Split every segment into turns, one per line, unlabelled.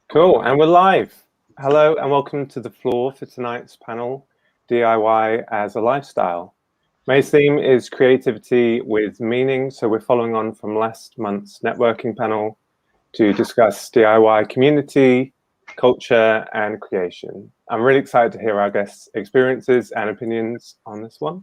Cool, and we're live. Hello and welcome to the floor for tonight's panel, DIY as a Lifestyle. May's theme is creativity with meaning, so we're following on from last month's networking panel to discuss DIY community, culture, and creation. I'm really excited to hear our guests' experiences and opinions on this one.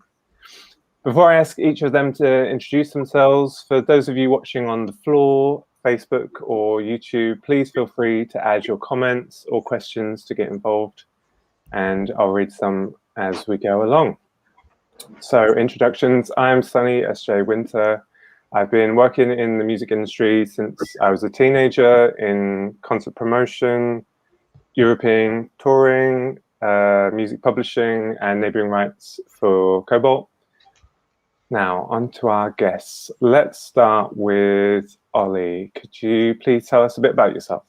Before I ask each of them to introduce themselves, for those of you watching on the floor, Facebook or YouTube, please feel free to add your comments or questions to get involved, and I'll read some as we go along. So introductions, I'm Sunny S.J. Winter. I've been working in the music industry since I was a teenager in concert promotion, European touring, music publishing, and neighboring rights for Cobalt. Now, on to our guests. Let's start with Ollie. Could you please tell us a bit about yourself?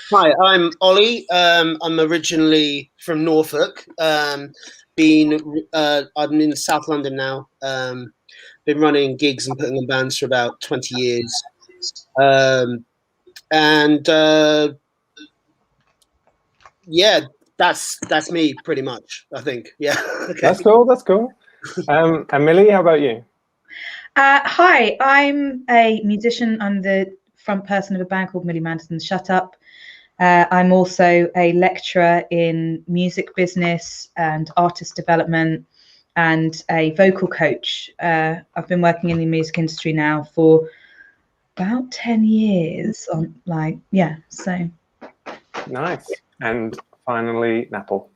Hi, I'm Ollie. I'm originally from Norfolk. I'm in South London now. Been running gigs and putting on bands for about 20 years. Yeah, that's me pretty much, I think. Yeah. Okay.
That's cool. And Millie, how about you?
Hi, I'm a musician. I'm the front person of a band called Millie Manderson's Shut Up. I'm also a lecturer in music business and artist development and a vocal coach. I've been working in the music industry now for about 10 years.
Nice. And finally, Napple.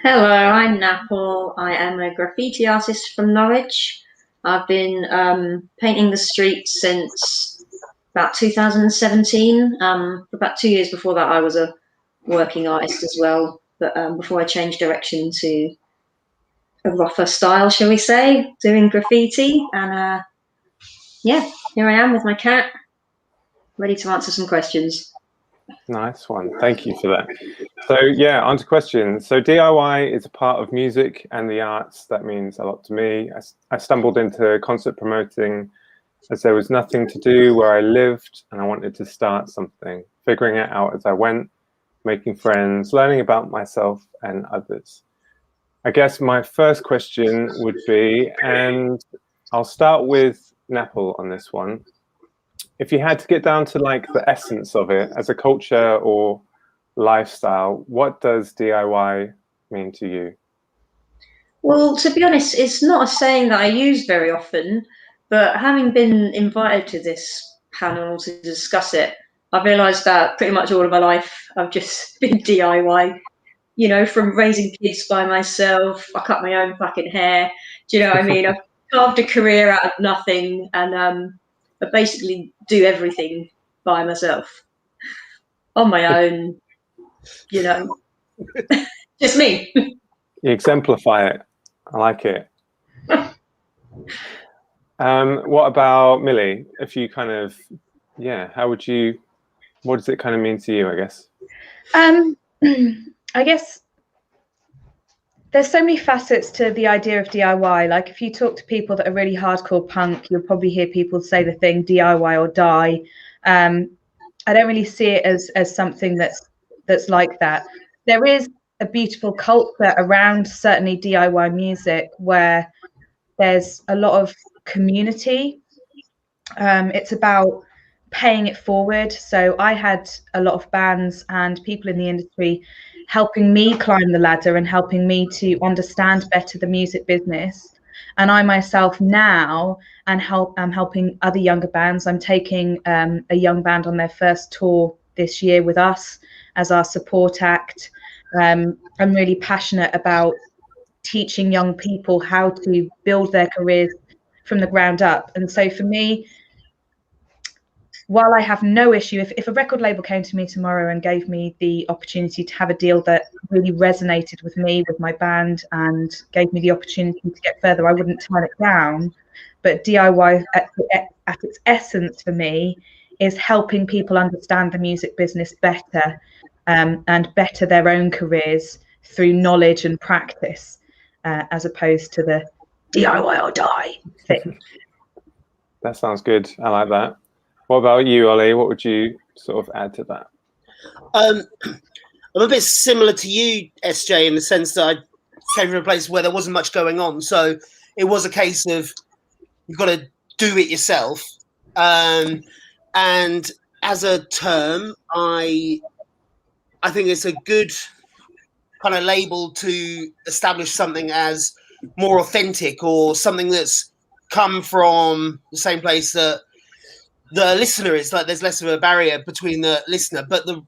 Hello, I'm Napple. I am a graffiti artist from Norwich. I've been painting the streets since about 2017. For about 2 years before that, I was a working artist as well. But before I changed direction to a rougher style, shall we say, doing graffiti. And yeah, here I am with my cat, ready to answer some questions.
Nice one. Thank you for that. So yeah, on to questions. So DIY is a part of music and the arts. That means a lot to me. I stumbled into concert promoting as there was nothing to do where I lived and I wanted to start something, figuring it out as I went, making friends, learning about myself and others. I guess my first question would be, and I'll start with Napple on this one. If you had to get down to like the essence of it as a culture or lifestyle, what does DIY mean to you?
Well, to be honest, it's not a saying that I use very often, but having been invited to this panel to discuss it, I've realised that pretty much all of my life I've just been DIY, you know, from raising kids by myself. I cut my own fucking hair. Do you know what I mean? I've carved a career out of nothing, and I basically do everything by myself on my own, you know, just me.
You exemplify it. I like it. What about Millie? If you kind of, what does it kind of mean to you, I guess?
I guess there's so many facets to the idea of DIY. Like if you talk to people that are really hardcore punk, you'll probably hear people say the thing DIY or die. I don't really see it as something that's like that. There is a beautiful culture around certainly DIY music where there's a lot of community. It's about paying it forward. So I had a lot of bands and people in the industry helping me climb the ladder and helping me to understand better the music business. And I myself now am helping other younger bands. I'm taking a young band on their first tour this year with us as our support act. I'm really passionate about teaching young people how to build their careers from the ground up. And so for me, while I have no issue, if a record label came to me tomorrow and gave me the opportunity to have a deal that really resonated with me, with my band, and gave me the opportunity to get further, I wouldn't turn it down. But DIY at its essence for me is helping people understand the music business better and better their own careers through knowledge and practice, as opposed to the DIY or die thing.
That sounds good. I like that. What about you, Ollie? What would you sort of add to that?
I'm a bit similar to you, SJ, in the sense that I came from a place where there wasn't much going on. So it was a case of you've got to do it yourself. And as a term, I think it's a good kind of label to establish something as more authentic or something that's come from the same place that the listener is. Like there's less of a barrier between the listener. But the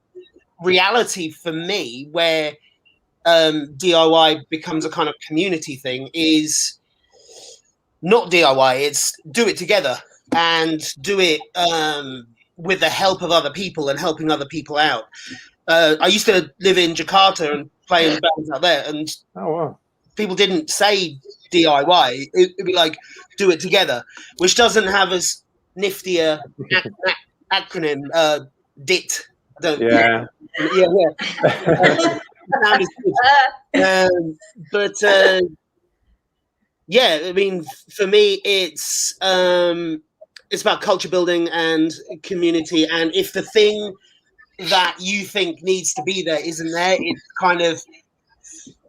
reality for me, where DIY becomes a kind of community thing, is not DIY. It's do it together and do it with the help of other people and helping other people out. I used to live in Jakarta and play in bands out there, and people didn't say DIY. It'd be like do it together, which doesn't have as nifty a acronym. DIT.
Yeah.
But yeah, I mean, for me, it's about culture building and community. And if the thing that you think needs to be there isn't there, it's kind of,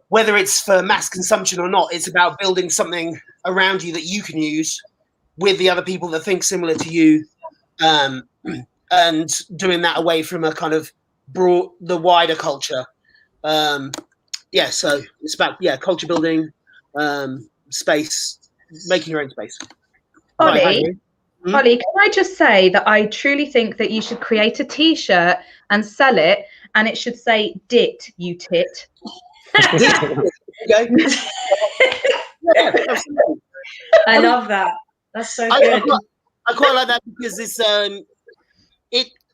whether it's for mass consumption or not, it's about building something around you that you can use with the other people that think similar to you, and doing that away from a kind of the wider culture. So it's about culture building, space, making your own space.
Ollie, Ollie, can I just say that I truly think that you should create a T-shirt and sell it, and it should say "Dit, you tit."
Okay.
I love that. That's so good.
I quite like that because it's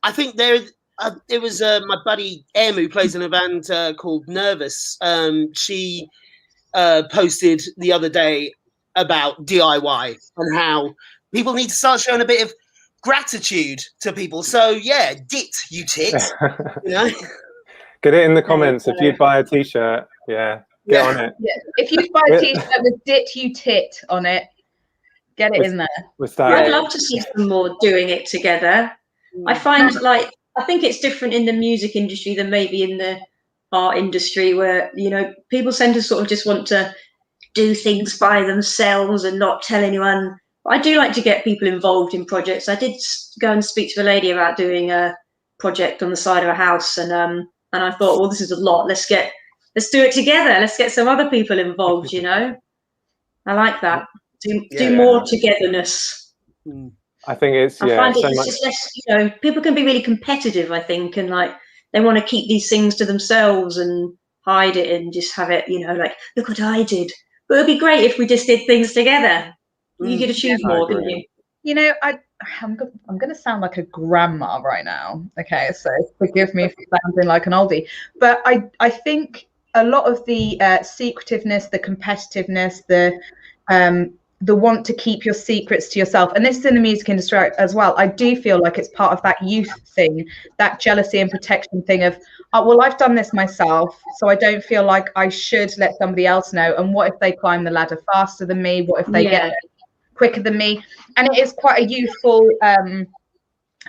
I think it was my buddy Em, who plays in a band called Nervous. She posted the other day about DIY and how people need to start showing a bit of gratitude to people. So yeah, dit, you tit. You know?
Get it in the comments if you'd buy a T-shirt. Yeah, get on it.
Yeah. If you'd buy a T-shirt with "Dit, you tit" on it, get it in there.
I'd love to see some more doing it together. I find I think it's different in the music industry than maybe in the art industry, where people tend to sort of just want to do things by themselves and not tell anyone. But I do like to get people involved in projects. I did go and speak to a lady about doing a project on the side of a house, and I thought, well, this is a lot. Let's do it together. Let's get some other people involved. I like that. Do more togetherness.
I think it's
I find it's just less. People can be really competitive, I think, and they want to keep these things to themselves and hide it and just have it, like, look what I did. But it'd be great if we just did things together. You could achieve more, couldn't you?
I'm going to sound like a grandma right now. Okay, so forgive me for sounding like an oldie, but I think a lot of the secretiveness, the competitiveness, the want to keep your secrets to yourself, and this is in the music industry as well. I do feel like it's part of that youth thing, that jealousy and protection thing of, well, I've done this myself, so I don't feel like I should let somebody else know. And what if they climb the ladder faster than me? What if they get there quicker than me? And it is quite a youthful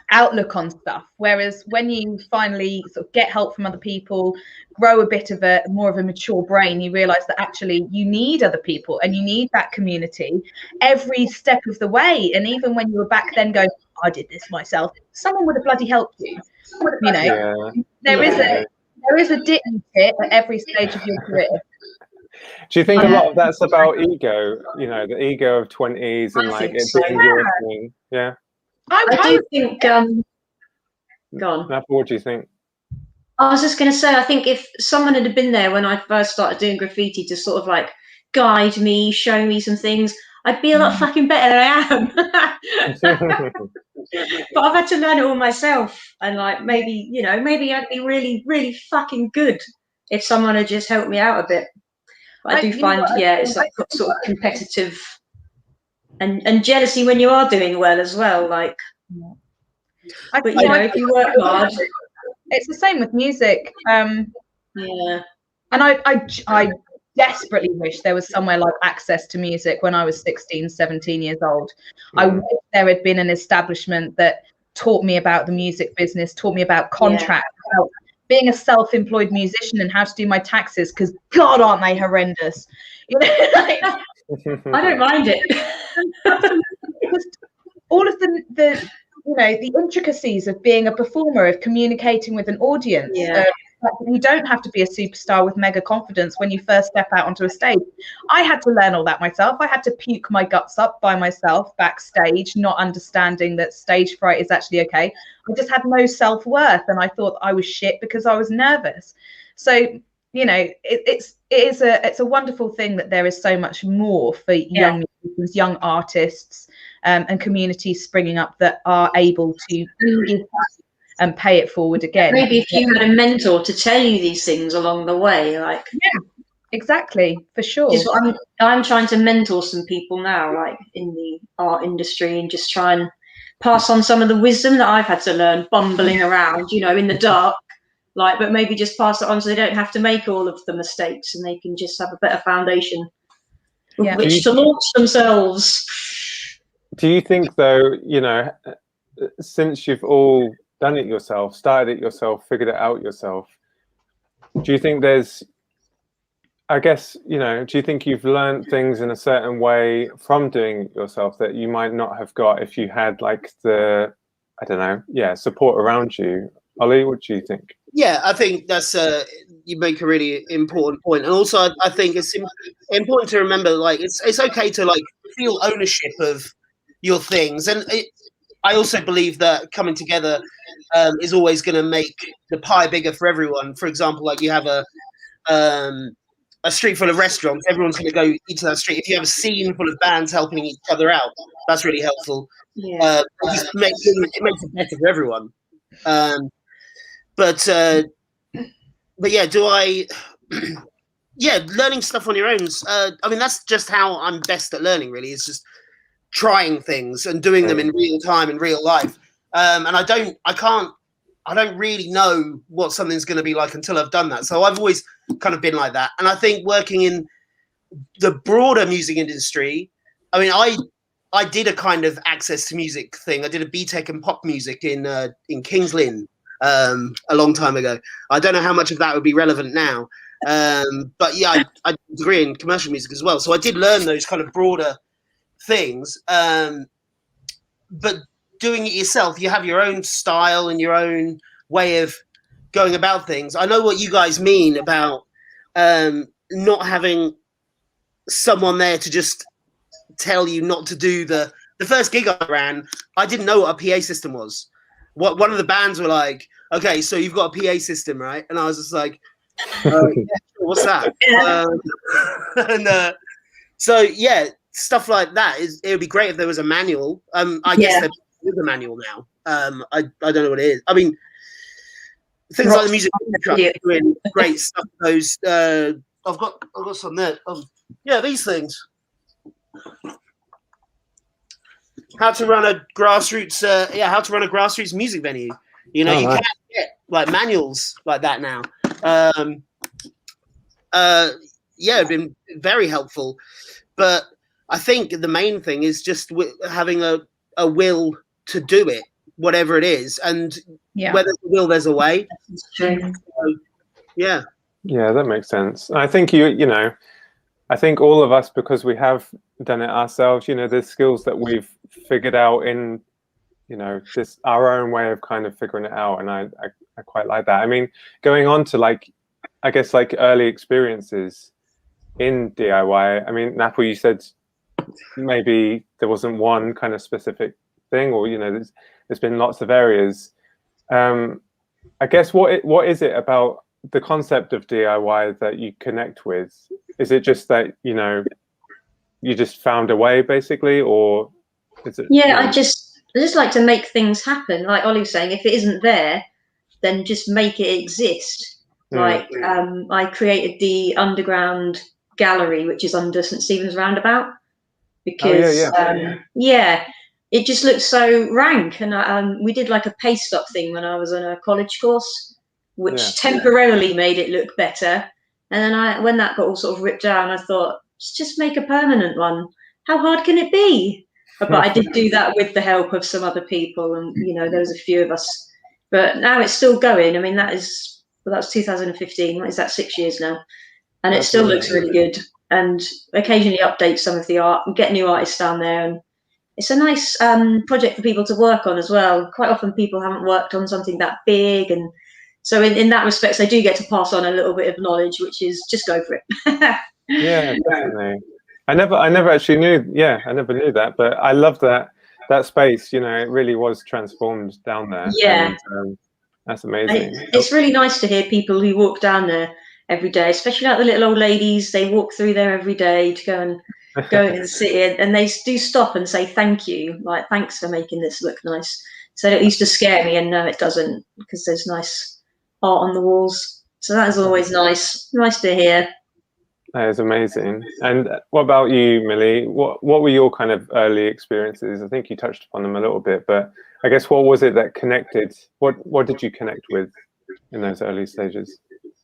outlook on stuff. Whereas when you finally sort of get help from other people, grow a bit of more of a mature brain, you realize that actually you need other people and you need that community every step of the way. And even when you were back then going, I did this myself, someone would have bloody helped you. There is a dit and tit at every stage of your career.
Do you think a lot of that's about ego? The ego of 20s and it being your thing? Yeah.
I do think. Go on.
Napa, what do you think?
I was just going to say, I think if someone had been there when I first started doing graffiti to sort of guide me, show me some things, I'd be a lot fucking better than I am. But I've had to learn it all myself, and maybe I'd be really, really fucking good if someone had just helped me out a bit. But I do find, it's sort of competitive and jealousy when you are doing well as well. But if you work hard,
it's the same with music. And I desperately wish there was somewhere like Access to Music when I was 16, 17 years old. I wish there had been an establishment that taught me about the music business, taught me about contracts, being a self-employed musician and how to do my taxes, because God, aren't they horrendous? You know, like,
I don't mind it.
all of the you know, the intricacies of being a performer, of communicating with an audience.
Yeah.
You don't have to be a superstar with mega confidence when you first step out onto a stage. I had to learn all that myself. I had to puke my guts up by myself backstage, not understanding that stage fright is actually okay. I just had no self-worth, and I thought I was shit because I was nervous. So, you know, it's a wonderful thing that there is so much more for young musicians, young artists, and communities springing up that are able to give and pay it forward again.
Maybe if you had a mentor to tell you these things along the way, like,
yeah, exactly, for sure.
Just I'm trying to mentor some people now, like in the art industry, and just try and pass on some of the wisdom that I've had to learn bumbling around, you know, in the dark. Like, but maybe just pass it on so they don't have to make all of the mistakes, and they can just have a better foundation with which to launch themselves.
Do you think, though, you know, since you've all done it yourself, started it yourself, figured it out yourself, do you think there's, I guess, you know, do you think you've learned things in a certain way from doing it yourself that you might not have got if you had, like, the, I don't know, support around you? Ollie, what do you think?
Yeah, I think that's you make a really important point, and also I think it's important to remember, like, it's okay to, like, feel ownership of your things, and I also believe that coming together is always going to make the pie bigger for everyone. For example, like, you have a street full of restaurants, everyone's going to go into that street. If you have a scene full of bands helping each other out, that's really helpful.
Yeah.
It makes it better for everyone. But yeah, do I? Yeah, learning stuff on your own. I mean, that's just how I'm best at learning. Really, it's just trying things and doing them in real time, in real life. And I don't really know what something's going to be like until I've done that. So I've always kind of been like that. And I think working in the broader music industry, I mean, I did a kind of access to music thing. I did a BTEC in pop music in Kings Lynn a long time ago. I don't know how much of that would be relevant now. But yeah, I degree in commercial music as well. So I did learn those kind of broader things. But doing it yourself, you have your own style and your own way of going about things. I know what you guys mean about not having someone there to just tell you not to do the first gig I ran. I didn't know what a PA system was. One of the bands were like, okay, so you've got a PA system, right? And I was just like, yeah, what's that? So yeah, stuff like that it would be great if there was a manual. I guess there is a manual now. I don't know what it is. I mean, things like the music truck doing great stuff. Those I've got some there. Yeah, these things. How to run a grassroots music venue. You know, you can't get like manuals like that now. It'd been very helpful. But I think the main thing is just having a will to do it, whatever it is, and where there's a will, there's a way. So, yeah, that
makes sense. I think I think all of us, because we have done it ourselves, you know, there's skills that we've figured out in, you know, just our own way of kind of figuring it out, and I quite like that. I mean, going on to, like, I guess, like, early experiences in DIY. I mean, Napoli, you said maybe there wasn't one kind of specific thing, or, you know, there's been lots of areas. I guess what is it about the concept of DIY that you connect with? Is it just that, you know, you just found a way, basically, or is it?
Yeah, I just like to make things happen. Like Ollie was saying, if it isn't there, then just make it exist. Like, I created the underground gallery, which is under St. Stephen's Roundabout, because it just looks so rank. And we did like a paste up thing when I was on a college course, which temporarily made it look better. And then when that got all sort of ripped down, I thought, let's just make a permanent one. How hard can it be? But I did do that with the help of some other people, and, you know, there was a few of us. But now it's still going. I mean, that is But that's 2015. What is that, 6 years now? And
That's
it still
amazing.
looks really good. And occasionally update some of the art and get new artists down there. And it's a nice project for people to work on as well. Quite often people haven't worked on something that big. And so in that respect, they do get to pass on a little bit of knowledge, which is just go for it.
Yeah, definitely. I never actually knew. Yeah, I never knew that, but I love that space. You know, it really was transformed down there.
Yeah,
and, that's amazing.
It's really nice to hear people who walk down there every day, especially like the little old ladies. They walk through there every day to go into the city, and they do stop and say thank you, like thanks for making this look nice. So it used to scare me, and no, it doesn't, because there's nice art on the walls. So that is always nice to hear.
That is amazing. And what about you, Millie? What were your kind of early experiences? I think you touched upon them a little bit, but I guess what was it that connected? What did you connect with in those early stages?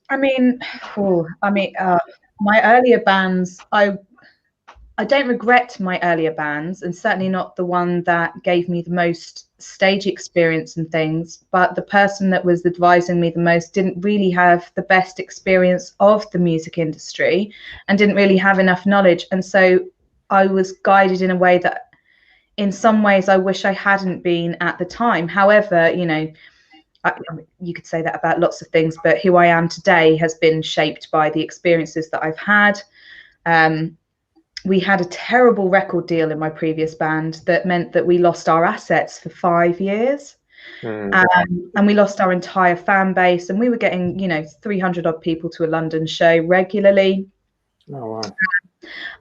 I mean, my earlier bands, I don't regret my earlier bands, and certainly not the one that gave me the most stage experience and things, but the person that was advising me the most didn't really have the best experience of the music industry and didn't really have enough knowledge. And so I was guided in a way that in some ways I wish I hadn't been at the time. However, you know, you could say that about lots of things, but who I am today has been shaped by the experiences that I've had. We had a terrible record deal in my previous band that meant that we lost our assets for 5 years. And we lost our entire fan base, and we were getting, you know, 300 odd people to a London show regularly.
Oh, wow.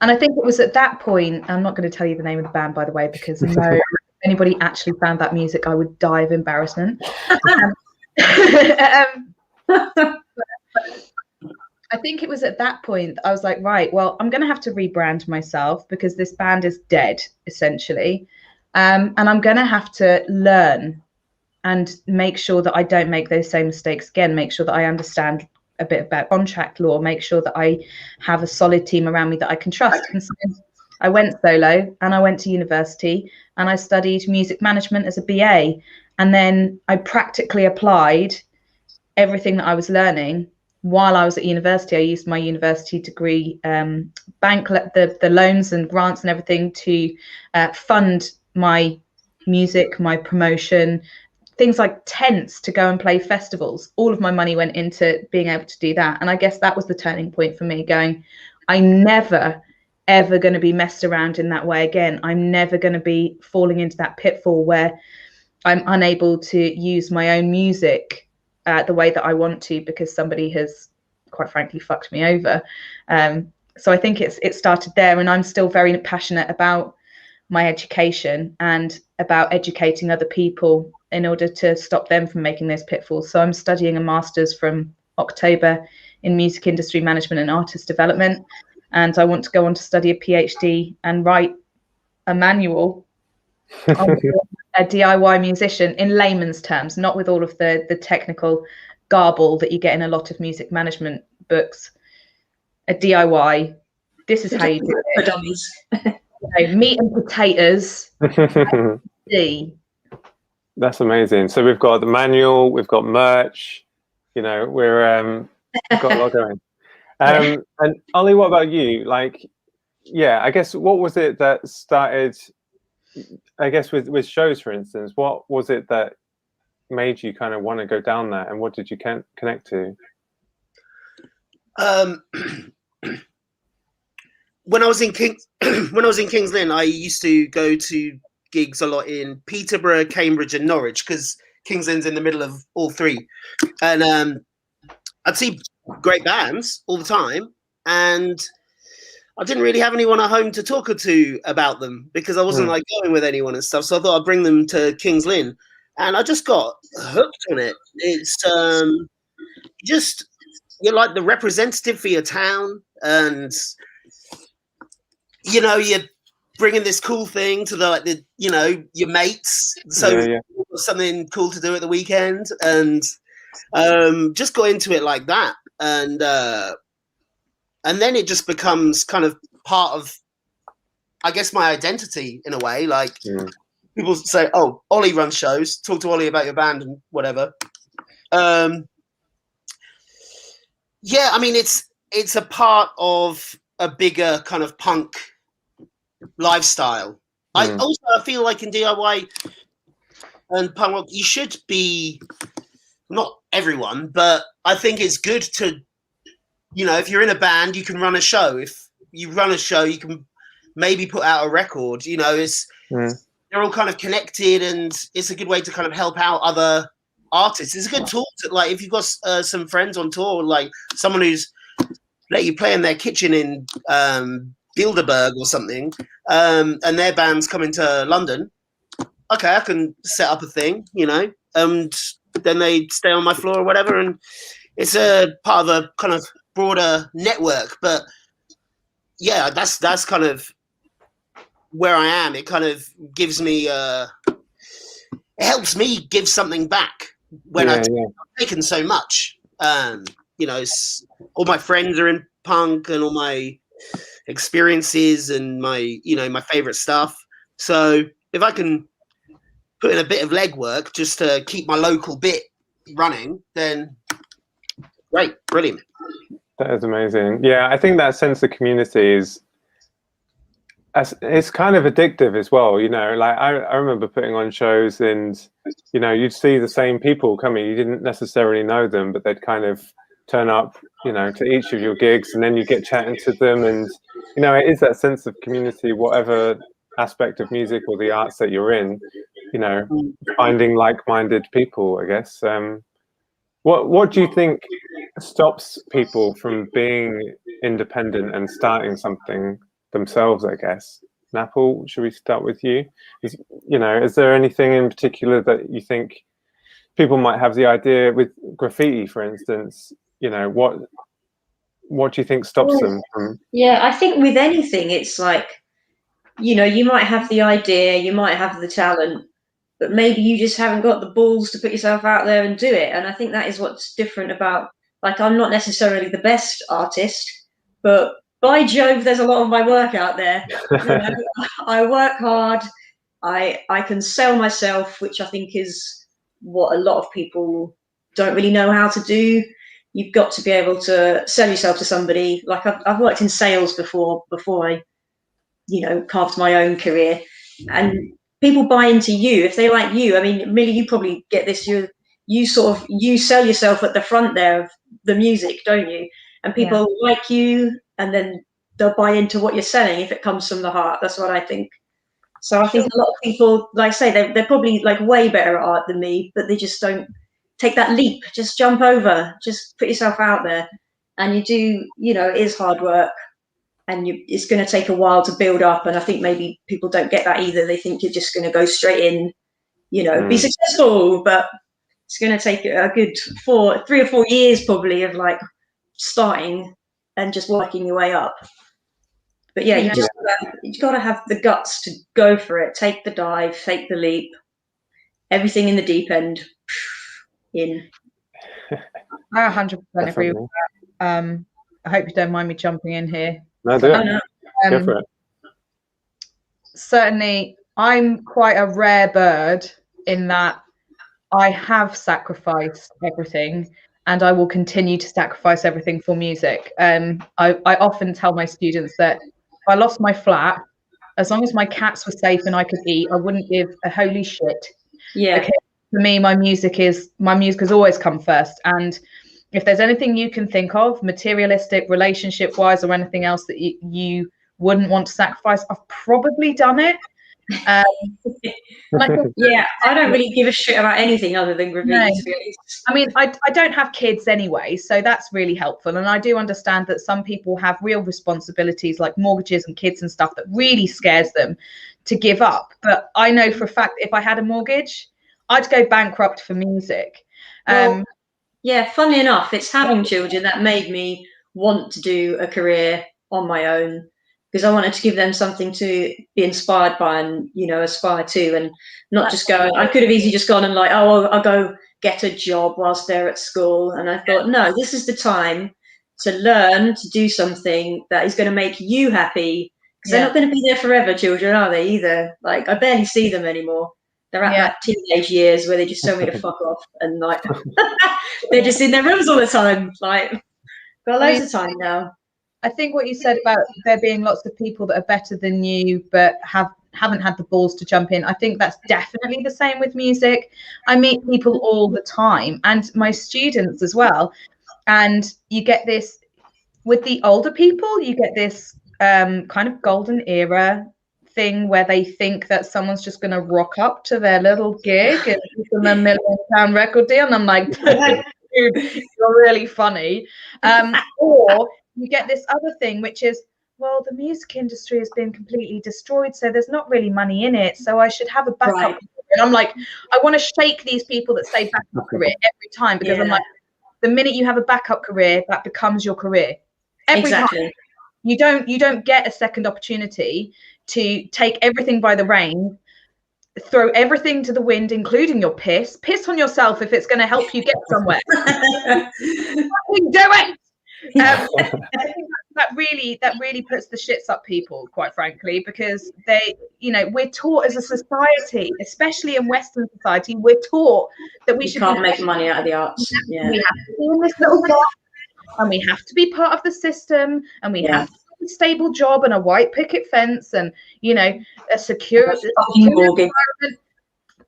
And I think it was at that point, I'm not going to tell you the name of the band, by the way, because no, if anybody actually found that music, I would die of embarrassment. I think it was at that point that I was like, right, well, I'm going to have to rebrand myself because this band is dead, essentially. And I'm going to have to learn and make sure that I don't make those same mistakes again, make sure that I understand a bit about contract law, make sure that I have a solid team around me that I can trust. And so I went solo, and I went to university, and I studied music management as a BA. And then I practically applied everything that I was learning while I was at university. I used my university degree, bank the loans and grants and everything to fund my music, my promotion, things like tents to go and play festivals. All of my money went into being able to do that. And I guess that was the turning point for me, going, I'm never, ever going to be messed around in that way again. I'm never going to be falling into that pitfall where I'm unable to use my own music the way that I want to because somebody has, quite frankly, fucked me over. So I think it started there, and I'm still very passionate about my education and about educating other people in order to stop them from making those pitfalls. So I'm studying a master's from October in music industry management and artist development, and I want to go on to study a PhD and write a manual on a DIY musician in layman's terms, not with all of the technical garble that you get in a lot of music management books. A DIY, this is how you do it.
For dummies.
Meat and potatoes.
That's amazing. So we've got the manual, we've got merch, you know, we've got a lot going. And Ollie, what about you? Like, yeah, I guess what was it that started, I guess with shows, for instance, what was it that made you kind of want to go down that, and what did you connect to?
When I was in King's Lynn, I used to go to gigs a lot in Peterborough, Cambridge, and Norwich, because King's Lynn's in the middle of all three. And I'd see great bands all the time, and I didn't really have anyone at home to talk to about them because I wasn't like going with anyone and stuff. So I thought I'd bring them to King's Lynn, and I just got hooked on it. It's just, you're like the representative for your town, and you know, you're bringing this cool thing to your mates. So something cool to do at the weekend, and just got into it like that. And then it just becomes kind of part of, I guess, my identity in a way. Like people say, oh, Ollie runs shows, talk to Ollie about your band and whatever. Yeah, I mean, it's a part of a bigger kind of punk lifestyle. I feel like in DIY and punk rock, you should be, not everyone, but I think it's good to, if you're in a band, you can run a show. If you run a show, you can maybe put out a record. They're all kind of connected, and it's a good way to kind of help out other artists. It's a good tool to, like, if you've got some friends on tour, like someone who's let you play in their kitchen in Bilderberg or something, and their band's coming to London. Okay, I can set up a thing, and then they stay on my floor or whatever, and it's a part of a kind of broader network. But yeah, that's kind of where I am. It kind of gives me, it helps me give something back when I've taken so much. All my friends are in punk, and all my experiences and my favorite stuff. So if I can put in a bit of legwork just to keep my local bit running, then great, brilliant.
That is amazing. Yeah, I think that sense of community is, it's kind of addictive as well. Like I remember putting on shows, and you'd see the same people coming. You didn't necessarily know them, but they'd kind of turn up, to each of your gigs, and then you get chatting to them, and it is that sense of community, whatever aspect of music or the arts that you're in, finding like-minded people, I guess. What do you think stops people from being independent and starting something themselves, I guess? Napple, should we start with you? Is there anything in particular that you think people might have the idea with graffiti, for instance? What do you think stops them from?
Yeah, I think with anything, it's like, you might have the idea, you might have the talent, but maybe you just haven't got the balls to put yourself out there and do it. And I think that is what's different about, like, I'm not necessarily the best artist, but by Jove, there's a lot of my work out there. I work hard. I can sell myself, which I think is what a lot of people don't really know how to do. You've got to be able to sell yourself to somebody. Like I've worked in sales before I, carved my own career, and people buy into you if they like you. I mean, Millie, you probably get this. You sell yourself at the front there of the music, don't you? And people like you, and then they'll buy into what you're selling if it comes from the heart. That's what I think. So I think a lot of people, like I say, they're probably like way better at art than me, but they just don't take that leap. Just jump over. Just put yourself out there, and you do. It is hard work, and it's going to take a while to build up. And I think maybe people don't get that either. They think you're just going to go straight in, be successful, but it's going to take a good 3 or 4 years probably of like starting and just working your way up. But yeah, you got to have the guts to go for it. Take the dive, take the leap, everything in the deep end. In.
I 100% agree with that. I hope you don't mind me jumping in here.
No, do it. Go for it.
Certainly, I'm quite a rare bird in that I have sacrificed everything, and I will continue to sacrifice everything for music. I often tell my students that if I lost my flat, as long as my cats were safe and I could eat, I wouldn't give a holy shit.
Yeah.
Because for me, my music has always come first. And if there's anything you can think of, materialistic, relationship-wise, or anything else that you wouldn't want to sacrifice, I've probably done it.
Yeah, I don't really give a shit about anything other than graffiti.
No.
To be honest.
I mean, I don't have kids anyway, so that's really helpful. And I do understand that some people have real responsibilities like mortgages and kids and stuff that really scares them to give up. But I know for a fact if I had a mortgage, I'd go bankrupt for music.
Yeah, funnily enough, it's having children that made me want to do a career on my own, because I wanted to give them something to be inspired by and, aspire to, and not just go. I could have easily just gone and like, oh, I'll go get a job whilst they're at school. And I thought, no, this is the time to learn to do something that is going to make you happy, because they're not going to be there forever, children, are they either? Like, I barely see them anymore. They're at that teenage years where they just tell me to fuck off, and like they're just in their rooms all the time. Like, Got loads of time now.
I think what you said about there being lots of people that are better than you but haven't had the balls to jump in, I think that's definitely the same with music. I meet people all the time, and my students as well, and you get this with the older people, you get this kind of golden era thing where they think that someone's just going to rock up to their little gig and give them £1 million record deal, and I'm like, dude, you're really funny. Or you get this other thing, which is, well, the music industry has been completely destroyed, so there's not really money in it, so I should have a backup career. And I'm like, I want to shake these people that say backup career every time, because I'm like, the minute you have a backup career, that becomes your career. Every time. You don't get a second opportunity to take everything by the reins, throw everything to the wind, including your piss on yourself if it's going to help you get somewhere. Fucking do it. I think that really puts the shits up people, quite frankly, because we're taught as a society, especially in Western society, we're taught that we
can't make money out of the arts.
We have to be in this little box, and we have to be part of the system, and we have to have a stable job and a white picket fence, and a secure environment.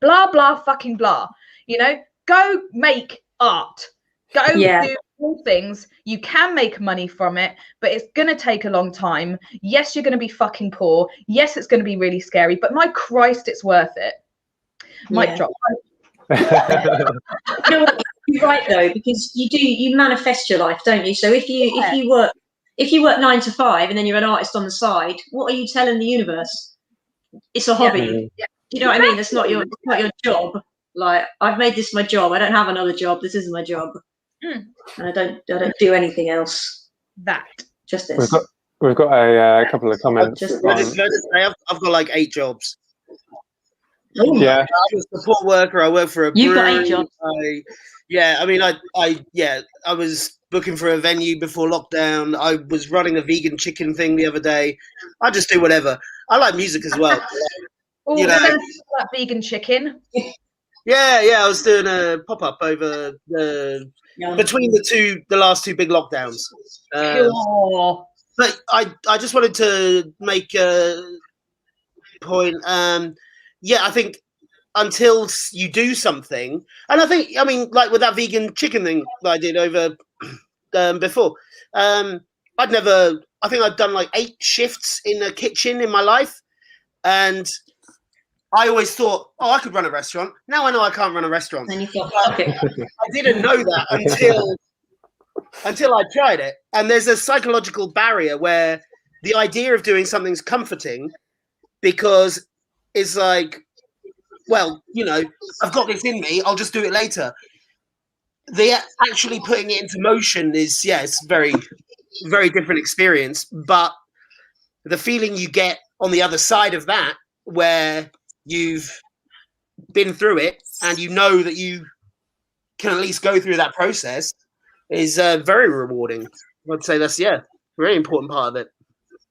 Blah blah fucking blah. Go make art. Go do all things. You can make money from it, but it's going to take a long time. Yes, you're going to be fucking poor. Yes, it's going to be really scary, but my Christ, it's worth it. Mic drop.
You're right though, because you manifest your life, don't you? So if you work 9 to 5 and then you're an artist on the side, what are you telling the universe? It's a hobby.
Yeah.
You know what I mean? It's not your job. Like, I've made this my job. I don't have another job. This is my job. And I don't do anything else. Just this.
We've got a couple of comments.
I've got like 8 jobs.
Yeah,
I'm a support worker. I work for a brewery.
You've got 8 jobs.
I was booking for a venue before lockdown. I was running a vegan chicken thing the other day. I just do whatever. I like music as well.
That vegan chicken.
Yeah. I was doing a pop-up over between the last 2 big lockdowns. But I just wanted to make a point. I think until you do something, and I mean, like with that vegan chicken thing that I did over before, I think I'd done like 8 shifts in a kitchen in my life, and I always thought, I could run a restaurant. Now I know I can't run a restaurant.
And you thought, fuck it.
I didn't know that until I tried it. And there's a psychological barrier where the idea of doing something's comforting, because it's like, well, I've got this in me. I'll just do it later. The actually putting it into motion is, it's very, very different experience. But the feeling you get on the other side of that, where you've been through it and you know that you can at least go through that process, is very rewarding. I'd say that's a very important part of it.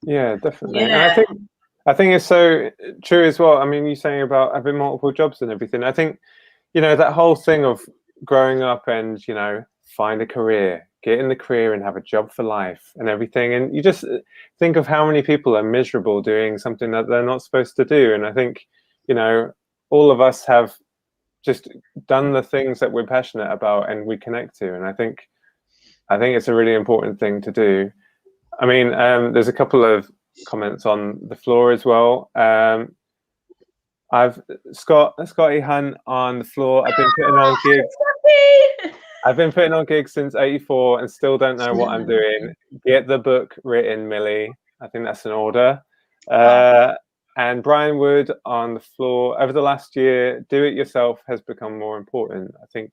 Yeah, definitely. Yeah. And I think it's so true as well. I mean, you're saying about having multiple jobs and everything. I think, that whole thing of growing up and, find a career, get in the career and have a job for life and everything. And you just think of how many people are miserable doing something that they're not supposed to do. And I think, all of us have just done the things that we're passionate about and we connect to. And I think it's a really important thing to do. I mean, there's a couple of comments on the floor as well. I've Scotty Hunt on the floor. I've been putting on gigs since '84 and still don't know what I'm doing. Get the book written, Millie. I think that's an order. And Brian Wood on the floor. Over the last year, do it yourself has become more important, I think,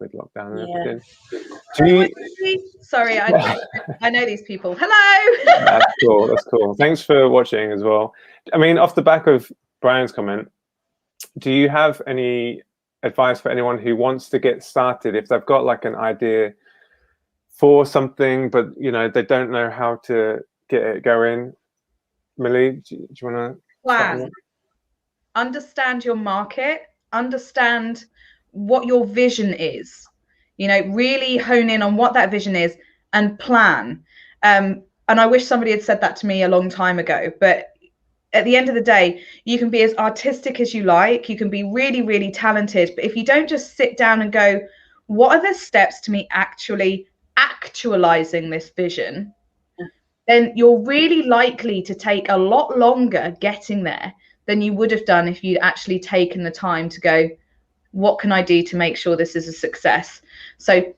with lockdown and everything.
Sorry, I know these people. Hello.
That's cool. Thanks for watching as well. I mean, off the back of Brian's comment, do you have any advice for anyone who wants to get started, if they've got like an idea for something, but they don't know how to get it going? Millie, do you want to
plan? Understand your market, understand what your vision is, really hone in on what that vision is, and plan. And I wish somebody had said that to me a long time ago, but at the end of the day, you can be as artistic as you like, you can be really, really talented, but if you don't just sit down and go, what are the steps to me actually actualizing this vision, then you're really likely to take a lot longer getting there than you would have done if you'd actually taken the time to go, what can I do to make sure this is a success? So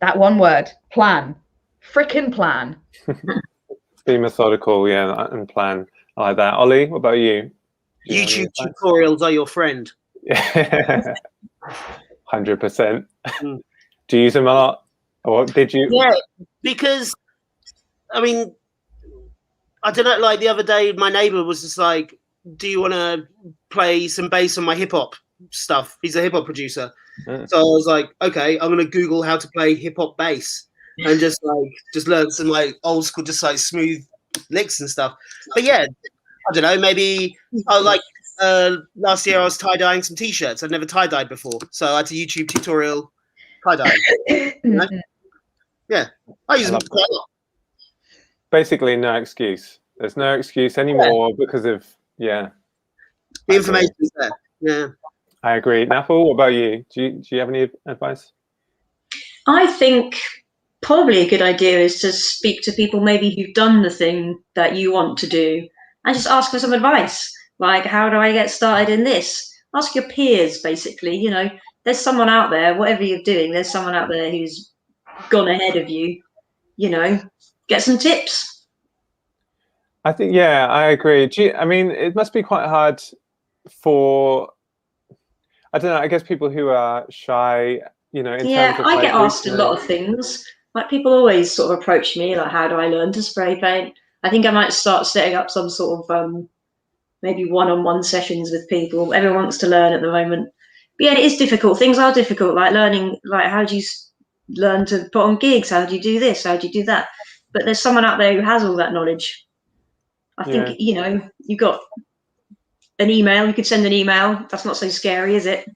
that one word, plan, frickin' plan.
Be methodical, yeah, and plan. I like that. Ollie, what about you?
YouTube tutorials are your friend.
100%. Do you use them a lot? Or did you?
Yeah, because, I mean, I don't know, like the other day, my neighbor was just like, do you want to play some bass on my hip hop stuff? He's a hip hop producer. So I was like, okay, I'm going to Google how to play hip hop bass and just learn some like old school, just like smooth licks and stuff. But yeah, I don't know, maybe last year I was tie-dyeing some t-shirts. I'd never tie-dyed before. So I had a YouTube tutorial tie-dyeing. You know? Yeah, I use them quite a lot.
Basically, no excuse. There's no excuse anymore because of, the
information is there. Yeah.
I agree. Nafal, what about you? Do you have any advice?
I think probably a good idea is to speak to people maybe who've done the thing that you want to do and just ask for some advice. Like, how do I get started in this? Ask your peers, basically. You know, there's someone out there, whatever you're doing, there's someone out there who's gone ahead of you. You know, get some tips.
I think, I agree. I mean, it must be quite hard for, I don't know, I guess people who are shy, in terms of
I get asked a lot of things. Like, people always sort of approach me, like, how do I learn to spray paint? I think I might start setting up some sort of maybe one-on-one sessions with people. Everyone wants to learn at the moment. But yeah, it is difficult. Things are difficult, like learning, like, how do you learn to put on gigs? How do you do this? How do you do that? But there's someone out there who has all that knowledge. I think, you've got an email. You could send an email. That's not so scary, is it?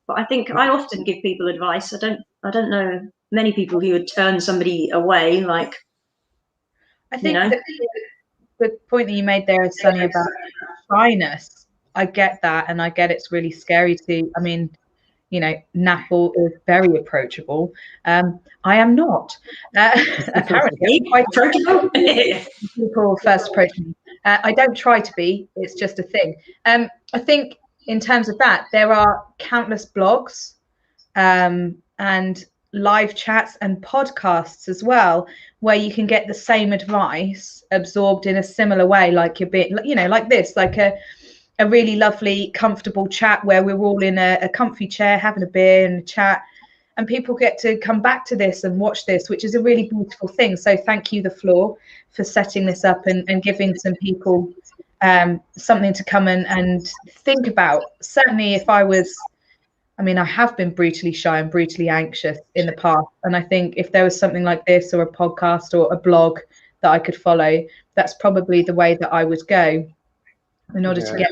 But I think I often give people advice. I don't know many people who would turn somebody away. Like,
I think the point that you made there, Sunny, about shyness, I get that, and I get it's really scary to. I mean, Nafal is very approachable. I am not. Apparently, I'm quite approachable. People first approach me. I don't try to be. It's just a thing. I think in terms of that, there are countless blogs and live chats and podcasts as well, where you can get the same advice absorbed in a similar way, like you're being, like this, like a really lovely, comfortable chat where we're all in a comfy chair having a beer and a chat, and people get to come back to this and watch this, which is a really beautiful thing. So thank you, The Floor, for setting this up and giving some people something to come and think about. Certainly if I have been brutally shy and brutally anxious in the past, and I think if there was something like this or a podcast or a blog that I could follow, that's probably the way that I would go in order to get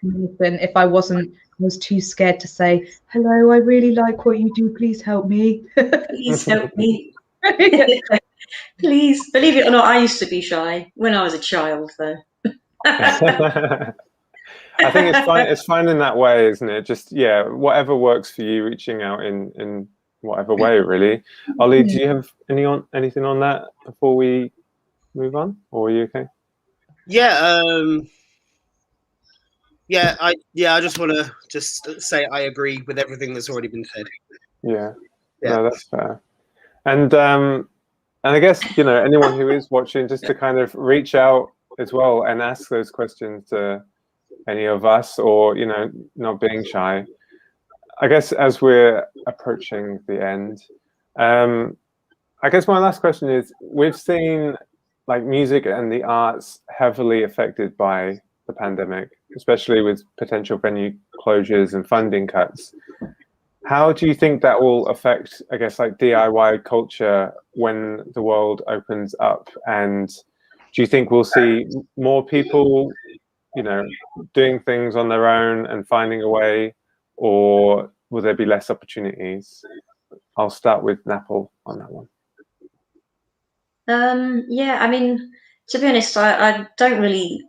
information. If I was too scared to say, hello, I really like what you do, please help me.
Please help me. Please. Believe it or not, I used to be shy when I was a child, though.
I think it's fine in that way, isn't it? Just whatever works for you, reaching out in whatever way, really. Ollie, do you have anything on that before we move on, or are you okay?
I just want to say I agree with everything that's already been said.
No, that's fair. And I guess anyone who is watching, just to kind of reach out as well and ask those questions to any of us, or not being shy. I guess as we're approaching the end, I guess my last question is, we've seen like music and the arts heavily affected by the pandemic, especially with potential venue closures and funding cuts. How do you think that will affect, I guess, like DIY culture when the world opens up? And do you think we'll see more people, doing things on their own and finding a way, or will there be less opportunities? I'll start with Nafal on that one.
Yeah, I mean, to be honest, I don't really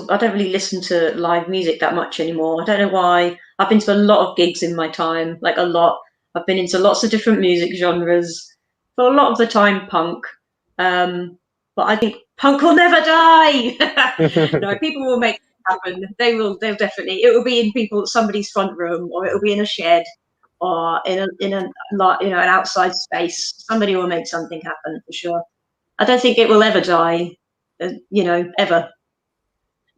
I don't really listen to live music that much anymore. I don't know why. I've been to a lot of gigs in my time, like a lot. I've been into lots of different music genres. For a lot of the time, punk. But I think punk will never die. No, people will make it happen. They will. They'll definitely. It will be in somebody's front room, or it will be in a shed, or in a an outside space. Somebody will make something happen for sure. I don't think it will ever die. Ever.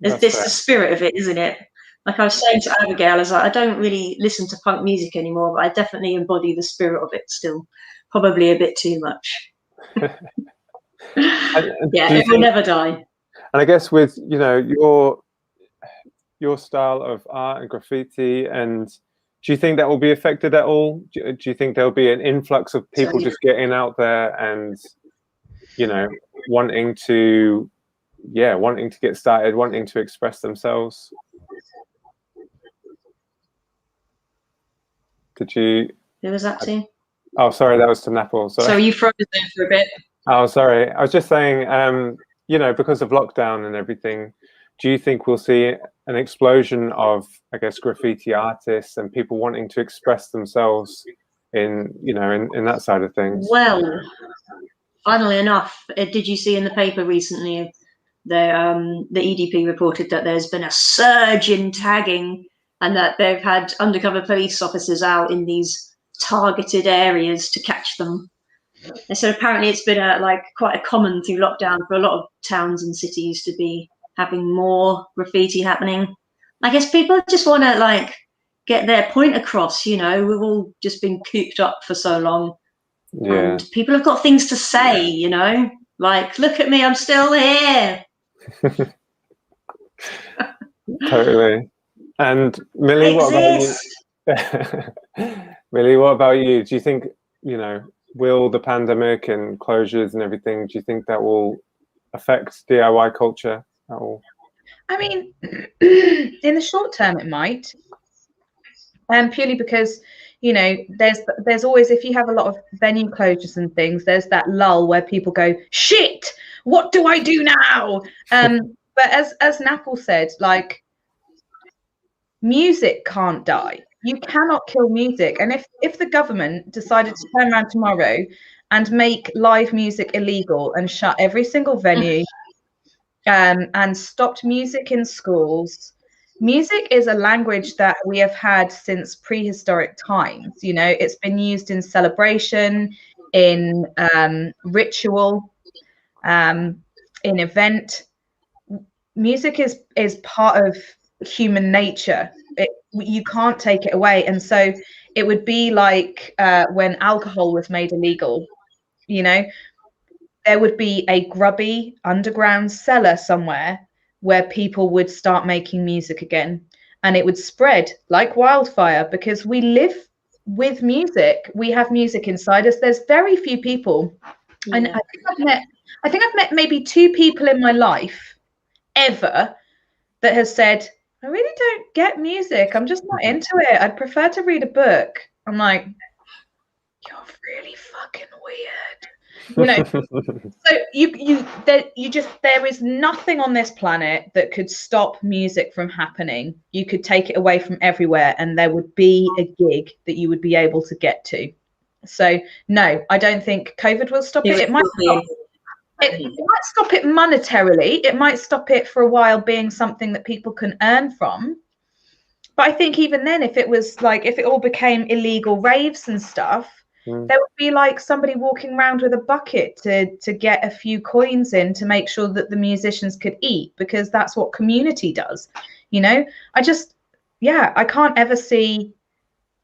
It's
That's fair.
the spirit of it, isn't it? Like I was saying to Abigail, I was like, I don't really listen to punk music anymore, but I definitely embody the spirit of it still. Probably a bit too much. Yeah, it will never die.
And I guess with your style of art and graffiti, and do you think that will be affected at all? Do you think there'll be an influx of people just getting out there and wanting to get started, wanting to express themselves? Did you?
Who was that to?
Oh, sorry, that was to Naples. Sorry.
So you froze there for a bit.
Oh, sorry. I was just saying, because of lockdown and everything, do you think we'll see an explosion of, I guess, graffiti artists and people wanting to express themselves in that side of things?
Well, funnily enough, did you see in the paper recently the EDP reported that there's been a surge in tagging and that they've had undercover police officers out in these targeted areas to catch them. And so apparently it's been quite a common through lockdown for a lot of towns and cities to be having more graffiti happening. I guess people just want to get their point across. We've all just been cooped up for so long.
Yeah.
And people have got things to say, like, look at me, I'm still here.
Totally. And Millie, what about you? Millie, what about you? Do you think, will the pandemic and closures and everything, do you think that will affect DIY culture at all?
I mean, in the short term, it might. Purely because, there's always, if you have a lot of venue closures and things, there's that lull where people go, shit, what do I do now? But as Napple said, music can't die. You cannot kill music. And if the government decided to turn around tomorrow and make live music illegal and shut every single venue and stopped music in schools, music is a language that we have had since prehistoric times. It's been used in celebration, in ritual, in event. Music is part of human nature. You can't take it away. And so it would be like when alcohol was made illegal, there would be a grubby underground cellar somewhere where people would start making music again, and it would spread like wildfire because we live with music. We have music inside us. There's very few people, and I think I've met maybe 2 people in my life ever that has said, I really don't get music. I'm just not into it. I'd prefer to read a book. I'm like, you're really fucking weird. So there is nothing on this planet that could stop music from happening. You could take it away from everywhere and there would be a gig that you would be able to get to. So no, I don't think COVID will stop it. It might stop it monetarily. It might stop it for a while being something that people can earn from. But I think even then, if it all became illegal raves and stuff, there would be somebody walking around with a bucket to get a few coins in to make sure that the musicians could eat, because that's what community does. I can't ever see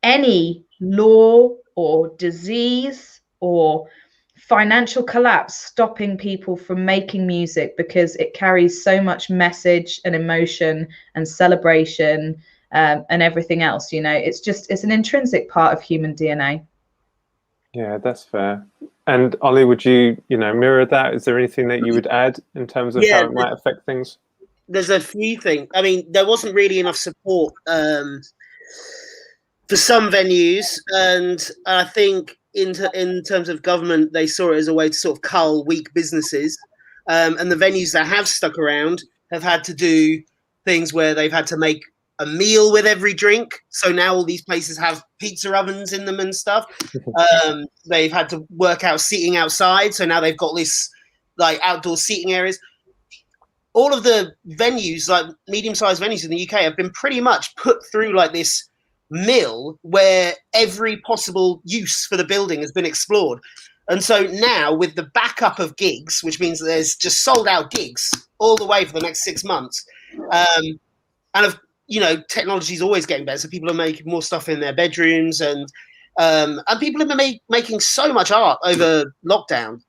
any law or disease or financial collapse stopping people from making music, because it carries so much message and emotion and celebration and everything else. It's an intrinsic part of human DNA.
Yeah, that's fair. And Ollie, would you mirror that? Is there anything that you would add in terms of how it might affect things?
There's a few things. I mean, there wasn't really enough support for some venues, and I think in terms of government, they saw it as a way to sort of cull weak businesses, and the venues that have stuck around have had to do things where they've had to make a meal with every drink. So now all these places have pizza ovens in them and stuff. They've had to work out seating outside, so now they've got this like outdoor seating areas. All of the venues, like medium-sized venues in the UK, have been pretty much put through like this mill where every possible use for the building has been explored. And so now with the backup of gigs, which means that there's just sold out gigs all the way for the next 6 months, and of technology is always getting better. So people are making more stuff in their bedrooms, and people have been making so much art over lockdown.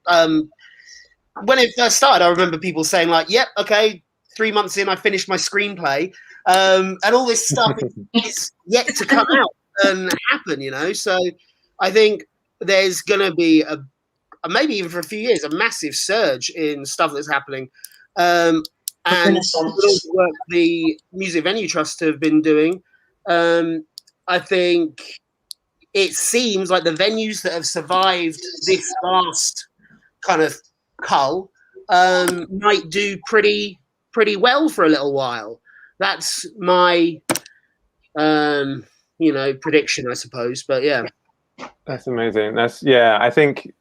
When it first started, I remember people saying like, "Yep, okay, 3 months in, I finished my screenplay," and all this stuff is yet to come out and happen. So I think there's going to be a maybe even for a few years a massive surge in stuff that's happening. And the work the Music Venue Trust have been doing, I think it seems like the venues that have survived this last kind of cull might do pretty well for a little while. That's my prediction, I suppose. But yeah,
that's amazing. I think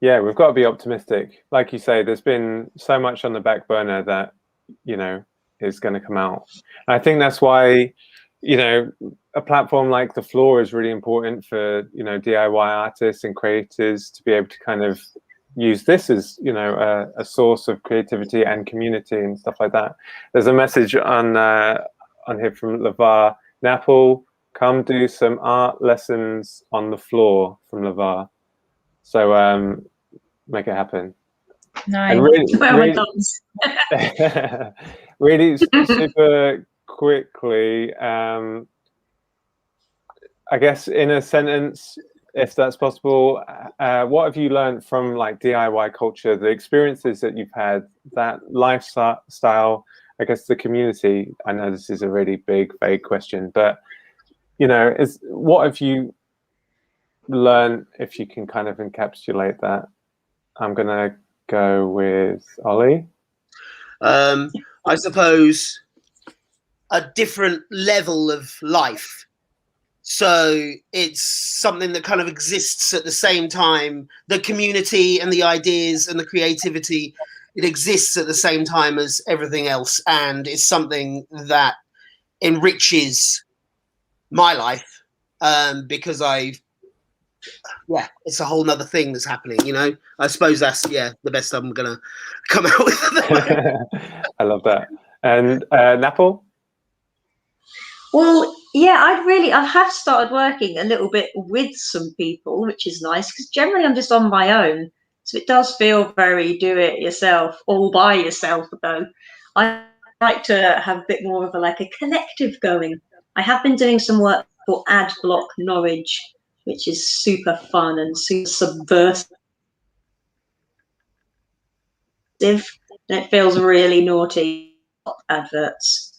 we've got to be optimistic. Like you say, there's been so much on the back burner that is going to come out. And I think that's why a platform like The Floor is really important for DIY artists and creators to be able to kind of use this as a source of creativity and community and stuff like that. There's a message on here from LeVar Napple: come do some art lessons on the floor, from LeVar. So make it happen.
Nice.
And really super quickly, I guess in a sentence, if that's possible, what have you learned from like DIY culture, the experiences that you've had, that lifestyle, I guess the community? I know this is a really big, vague question, but what have you learned, if you can kind of encapsulate that? I'm gonna go with Ollie.
I suppose a different level of life. So it's something that kind of exists at the same time. The community and the ideas and the creativity, it exists at the same time as everything else. And it's something that enriches my life because it's a whole nother thing that's happening, I suppose that's, the best I'm going to come out with.
I love that. And Napple?
Well, yeah, I have started working a little bit with some people, which is nice, because generally I'm just on my own. So it does feel very do it yourself, all by yourself, though. I like to have a bit more of a collective going. I have been doing some work for Adblock Norwich, which is super fun and super subversive. And it feels really naughty, adverts.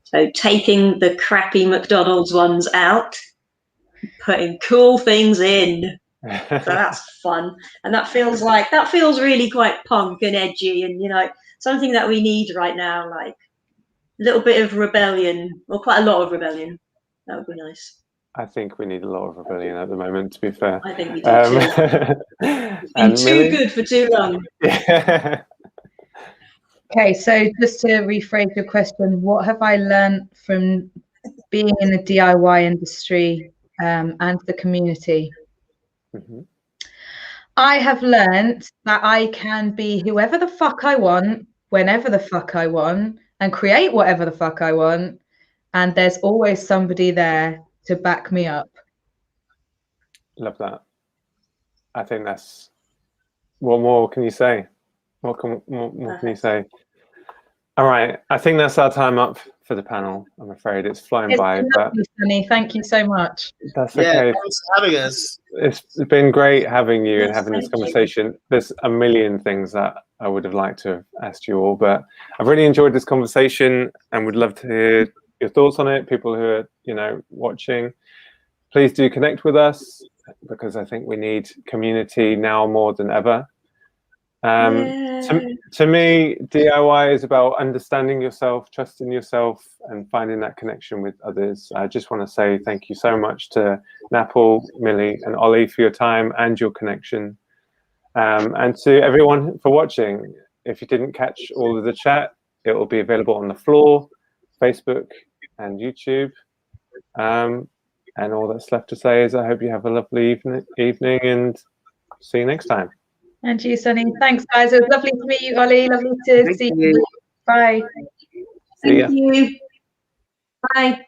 So taking the crappy McDonald's ones out, putting cool things in. So that's fun. And that feels really quite punk and edgy and, something that we need right now, like a little bit of rebellion, or quite a lot of rebellion. That would be nice.
I think we need a lot of rebellion at the moment, to be fair.
I think we do too. It's been too good for too long.
Yeah.
Okay, so just to rephrase your question, what have I learned from being in the DIY industry and the community?
Mm-hmm.
I have learned that I can be whoever the fuck I want, whenever the fuck I want, and create whatever the fuck I want. And there's always somebody there to back me up.
Love that. I think that's... What more can you say? What more can you say? All right, I think that's our time up for the panel. I'm afraid it's flown by. But
Sunny, thank you so much.
That's okay.
Thanks for having us.
It's been great having you and having this conversation. There's a million things that I would have liked to have asked you all, but I've really enjoyed this conversation and would love to hear your thoughts on it. People who are watching, please do connect with us. because I think we need community now more than ever. To me, DIY is about understanding yourself, trusting yourself, and finding that connection with others. I just want to say thank you so much to Napple, Millie, and Ollie for your time and your connection. And to everyone for watching. If you didn't catch all of the chat, it will be available on the floor, Facebook, and YouTube. And all that's left to say is I hope you have a lovely evening and see you next time.
And you, Sunny. Thanks, guys. It was lovely to meet you, Ollie. Lovely to see you. Bye.
Thank you. Bye.